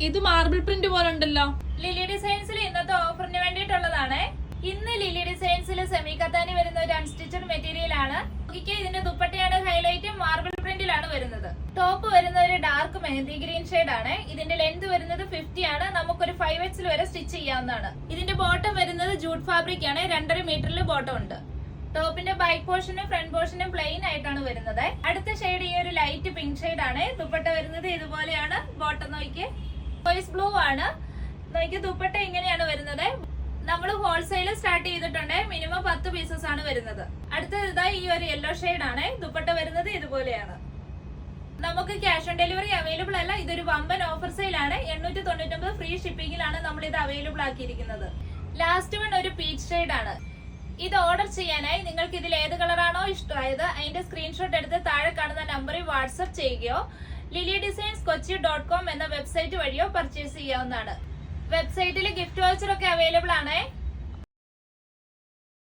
ഇത് marble print പോലെ ഉണ്ടല്ലോ. ലിലി ഡിസൈൻസിൽ ഇന്നത്തെ ഓഫറിന് വേണ്ടിയിട്ടുള്ളതാണ്. ഇന്ന് ലിലി ഡിസൈൻസിൽ സെമി കത്താനി വരുന്ന ഒരു അൺസ്റ്റിച്ചഡ് മെറ്റീരിയൽ ആണ്. ഇതിന്റെ ദുപ്പട്ടയാണ് ഹൈലൈറ്റ്, മാർബിൾ പ്രിന്റിലാണ് വരുന്നത്. ടോപ്പ് വരുന്ന ഒരു ഡാർക്ക് മെഹന്തി ഗ്രീൻ ഷെയ്ഡ് ആണ്. ഇതിന്റെ ലെന്ത് വരുന്നത് 50 ആണ്. നമുക്കൊരു 5X വരെ സ്റ്റിച്ച് ചെയ്യാവുന്നതാണ്. ഇതിന്റെ ബോട്ടം വരുന്നത് ജൂട്ട് ഫാബ്രിക് ആണ്. 2.5 മീറ്ററിൽ ബോട്ടം ഉണ്ട്. ടോപ്പിന്റെ ബാക്ക് പോർഷനും ഫ്രണ്ട് പോർഷനും പ്ലെയിൻ ആയിട്ടാണ് വരുന്നത്. അടുത്ത ഷെയ്ഡ് ഈ ഒരു ലൈറ്റ് പിങ്ക് ഷെയ്ഡ് ആണ്. ദുപ്പട്ട വരുന്നത് ഇതുപോലെയാണ്. ബോട്ടം നോക്കി വോയിസ് ബ്ലൂ ആണ്. നോക്കി ദുപ്പട്ട ഇങ്ങനെയാണ് വരുന്നത്. നമ്മൾ ഹോൾസെയിൽ സ്റ്റാർട്ട് ചെയ്തിട്ടുണ്ട്. മിനിമം 10 പീസസ് ആണ് വരുന്നത്. അടുത്തത് ഈ ഒരു യെല്ലോ ഷെയ്ഡ് ആണ്. ദുപ്പട്ട വരുന്നത് ഇതുപോലെയാണ്. നമുക്ക് ക്യാഷ് ഓൺ ഡെലിവറി അവൈലബിൾ അല്ല. ഇതൊരു വമ്പൻ ഓഫർ സെയിൽ ആണ്. 899 ഫ്രീ ഷിപ്പിംഗിലാണ് നമ്മൾ ഇത് അവൈലബിൾ ആക്കിയിരിക്കുന്നത്. ലാസ്റ്റ് വൺ ഒരു പീച്ച് ഷെയ്ഡ് ആണ്. ഇത് ഓർഡർ ചെയ്യാനായി നിങ്ങൾക്ക് ഇതിൽ ഏത് കളറാണോ ഇഷ്ടമായത് അതിന്റെ സ്ക്രീൻഷോട്ട് എടുത്ത് താഴെ കാണുന്ന നമ്പറിൽ വാട്സ്ആപ്പ് ചെയ്യുകയോ lilidesignskochi.com എന്ന വെബ്സൈറ്റ് വഴിയോ പർച്ചേസ് ചെയ്യാവുന്നതാണ്. വെബ്സൈറ്റിൽ ഗിഫ്റ്റ് വൗച്ചർ ഒക്കെ അവൈലബിൾ ആണ്.